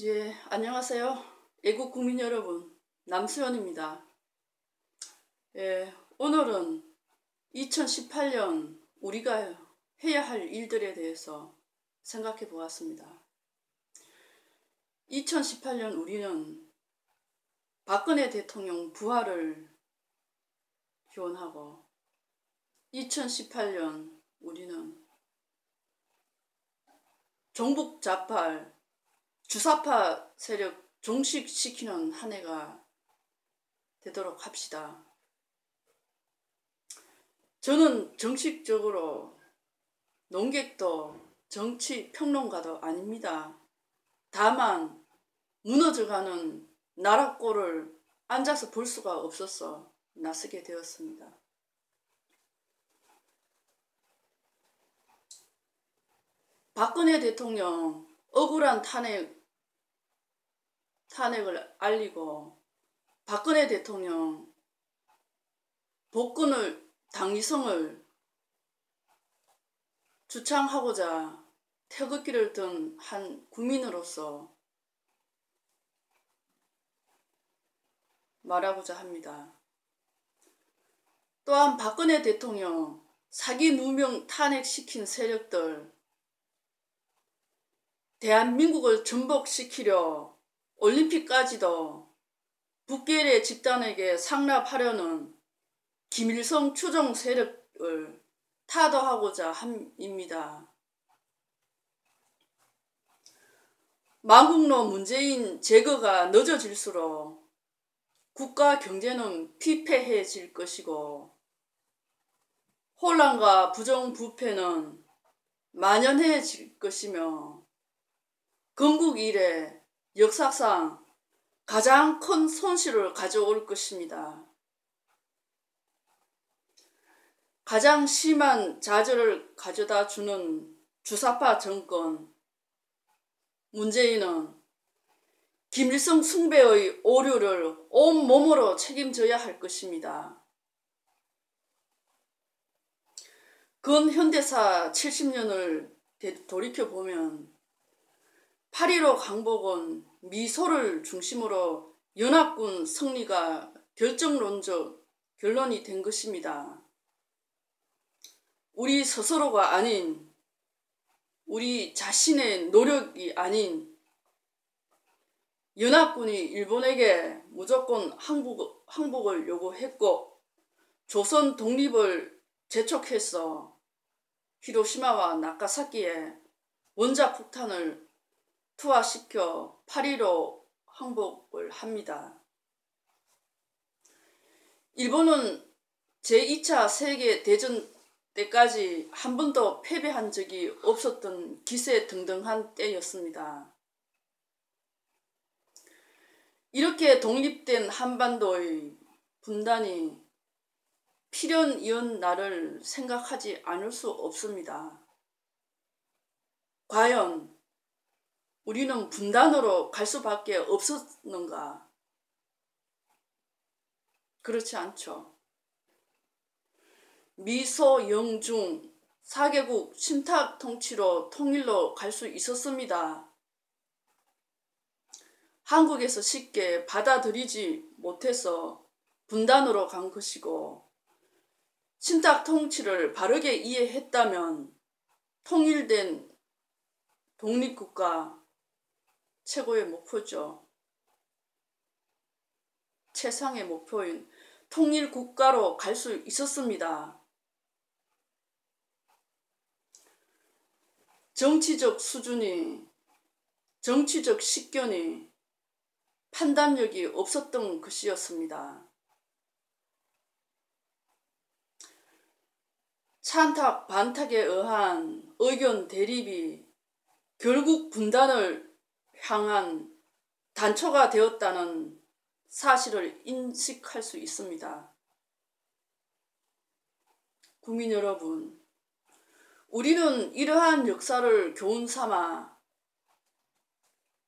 예, 안녕하세요. 애국 국민 여러분, 남수연입니다. 예, 오늘은 2018년 우리가 해야 할 일들에 대해서 생각해 보았습니다. 2018년 우리는 박근혜 대통령 부활을 기원하고 2018년 우리는 종북 좌파, 주사파 세력 종식시키는 한 해가 되도록 합시다. 저는 정식적으로 농객도 정치 평론가도 아닙니다. 다만 무너져가는 나라 꼴을 앉아서 볼 수가 없어서 나서게 되었습니다. 박근혜 대통령 억울한 탄핵을 알리고 박근혜 대통령 복권을 당위성을 주창하고자 태극기를 든 한 국민으로서 말하고자 합니다. 또한 박근혜 대통령 사기 누명 탄핵시킨 세력들, 대한민국을 전복시키려 올림픽까지도 북계의 집단에게 상납하려는 김일성 추종 세력을 타도하고자 함입니다. 마국노 문재인 제거가 늦어질수록 국가 경제는 피폐해질 것이고 혼란과 부정부패는 만연해질 것이며 건국 이래 역사상 가장 큰 손실을 가져올 것입니다. 가장 심한 좌절을 가져다 주는 주사파 정권 문재인은 김일성 숭배의 오류를 온몸으로 책임져야 할 것입니다. 근현대사 70년을 돌이켜보면 8.15 강복은 미소를 중심으로 연합군 승리가 결정론적 결론이 된 것입니다. 우리 스스로가 아닌, 우리 자신의 노력이 아닌 연합군이 일본에게 무조건 항복을 요구했고 조선 독립을 재촉해서 히로시마와 나가사키에 원자 폭탄을 투하시켜 8.15 항복을 합니다. 일본은 제2차 세계대전 때까지 한 번도 패배한 적이 없었던 기세등등한 때였습니다. 이렇게 독립된 한반도의 분단이 필연이은 날을 생각하지 않을 수 없습니다. 과연 우리는 분단으로 갈 수밖에 없었는가? 그렇지 않죠. 미소, 영중, 4개국 신탁 통치로 통일로 갈 수 있었습니다. 한국에서 쉽게 받아들이지 못해서 분단으로 간 것이고 신탁 통치를 바르게 이해했다면 통일된 독립국가 최고의 목표죠. 최상의 목표인 통일국가로 갈 수 있었습니다. 정치적 수준이, 정치적 식견이, 판단력이 없었던 것이었습니다. 찬탁 반탁에 의한 의견 대립이 결국 분단을 향한 단초가 되었다는 사실을 인식할 수 있습니다. 국민 여러분, 우리는 이러한 역사를 교훈 삼아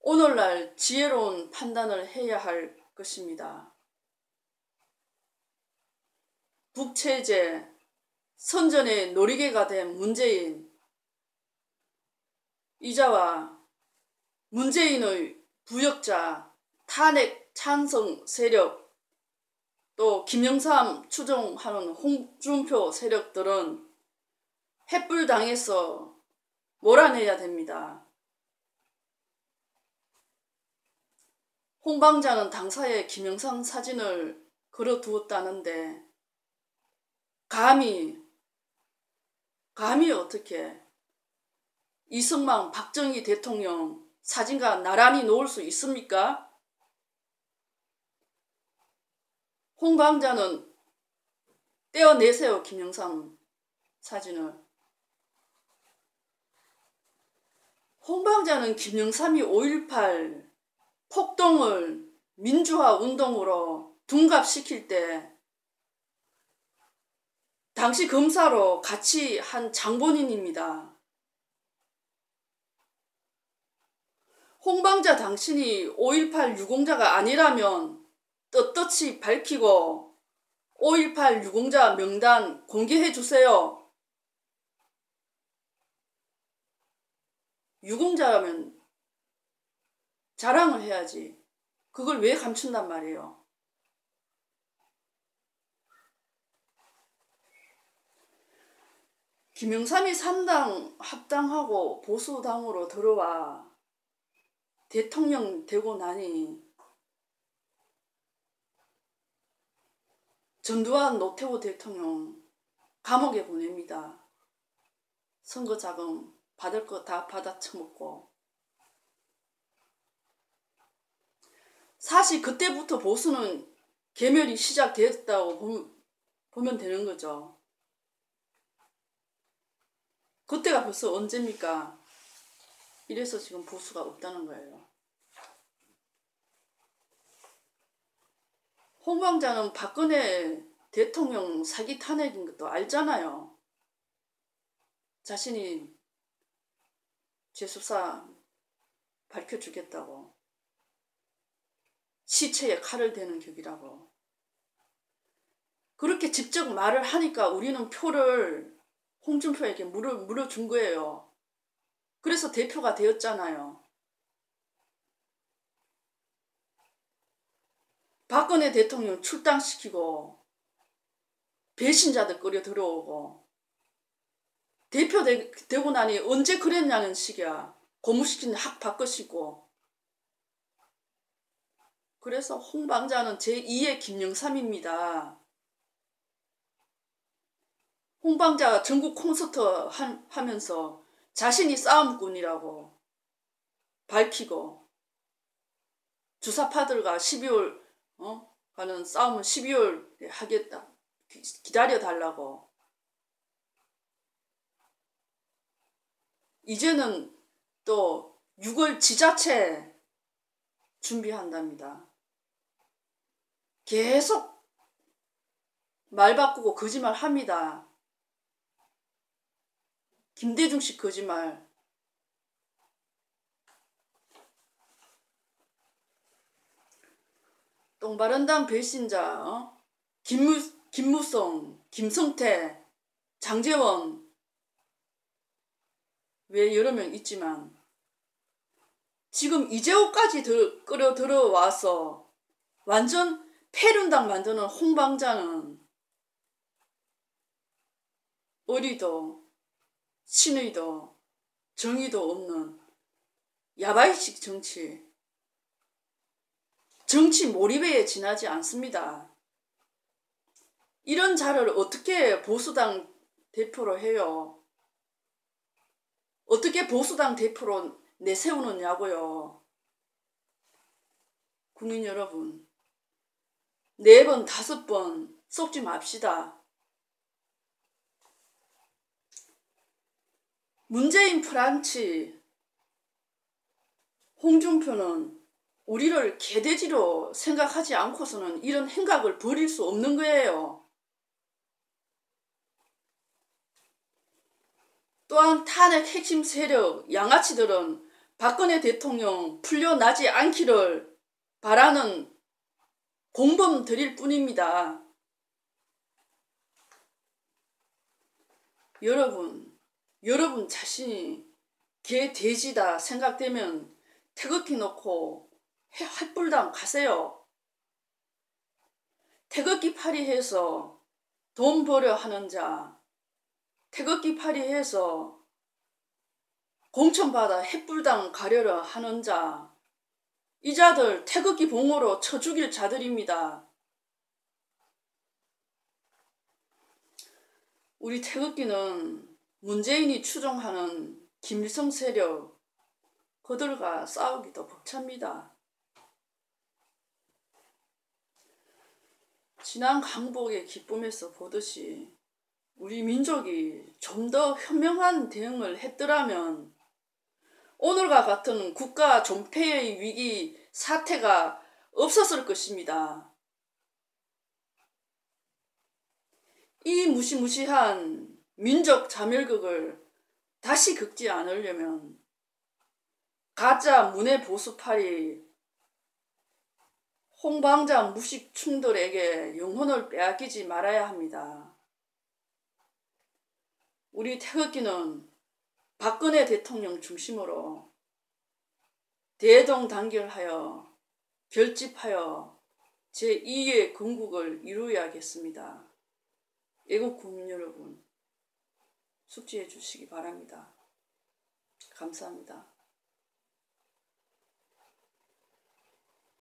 오늘날 지혜로운 판단을 해야 할 것입니다. 북체제, 선전의 놀이개가 된 문재인, 이자와 문재인의 부역자, 탄핵 찬성 세력, 또 김영삼 추종하는 홍준표 세력들은 햇불당해서 몰아내야 됩니다. 홍방자는 당사에 김영삼 사진을 걸어두었다는데 감히 어떻게 이승만 박정희 대통령 사진과 나란히 놓을 수 있습니까? 홍방자는 떼어내세요. 김영삼 사진을. 홍방자는 김영삼이 5.18 폭동을 민주화 운동으로 둔갑시킬 때 당시 검사로 같이 한 장본인입니다. 홍방자 당신이 5.18 유공자가 아니라면 떳떳이 밝히고 5.18 유공자 명단 공개해 주세요. 유공자라면 자랑을 해야지. 그걸 왜 감춘단 말이에요. 김영삼이 3당 합당하고 보수당으로 들어와 대통령 되고 나니 전두환 노태우 대통령 감옥에 보냅니다. 선거 자금 받을 거 다 받아 처먹고. 사실 그때부터 보수는 개멸이 시작되었다고 보면 되는 거죠. 그때가 벌써 언제입니까? 이래서 지금 보수가 없다는 거예요. 홍방자는 박근혜 대통령 사기 탄핵인 것도 알잖아요. 자신이 재수사 밝혀주겠다고. 시체에 칼을 대는 격이라고. 그렇게 직접 말을 하니까 우리는 표를 홍준표에게 물어준 거예요. 그래서 대표가 되었잖아요. 박근혜 대통령 출당시키고 배신자들 끌려 들어오고 대표 되고 나니 언제 그랬냐는 식이야. 고무시킨 확 바꾸시고. 그래서 홍방자는 제2의 김영삼입니다. 홍방자가 전국 콘서트 하면서 자신이 싸움꾼이라고 밝히고 주사파들과 12월 가는 싸움은 12월에 하겠다. 기다려달라고. 이제는 또 6월 지자체 준비한답니다. 계속 말 바꾸고 거짓말 합니다. 김대중식 거짓말. 똥바른당 배신자 김무성, 김성태, 장제원 왜 여러 명 있지만 지금 이재호까지 끌어 들어와서 완전 폐륜당 만드는 홍방자는 어리도 신의도 정의도 없는 야바이식 정치 몰입에 지나지 않습니다. 이런 자를 어떻게 보수당 대표로 해요? 어떻게 보수당 대표로 내세우느냐고요. 국민 여러분, 4번, 5번 속지 맙시다. 문재인 프란치 홍준표는 우리를 개돼지로 생각하지 않고서는 이런 행각을 벌일 수 없는 거예요. 또한 탄핵 핵심 세력 양아치들은 박근혜 대통령 풀려나지 않기를 바라는 공범들일 뿐입니다. 여러분 자신이 개 돼지다 생각되면 태극기 놓고 햇불당 가세요. 태극기 파리해서 돈 벌여 하는 자, 태극기 파리해서 공천받아 햇불당 가려려 하는 자, 이 자들 태극기 봉으로 쳐 죽일 자들입니다. 우리 태극기는 문재인이 추종하는 김일성 세력, 그들과 싸우기 더 벅찹니다. 지난 강복의 기쁨에서 보듯이 우리 민족이 좀 더 현명한 대응을 했더라면 오늘과 같은 국가 존폐의 위기 사태가 없었을 것입니다. 이 무시무시한 민족 자멸극을 다시 긁지 않으려면 가짜 문해 보수파리 홍방장 무식충들에게 영혼을 빼앗기지 말아야 합니다. 우리 태극기는 박근혜 대통령 중심으로 대동단결하여 결집하여 제2의 건국을 이루어야겠습니다. 애국 국민 여러분, 숙지해 주시기 바랍니다. 감사합니다.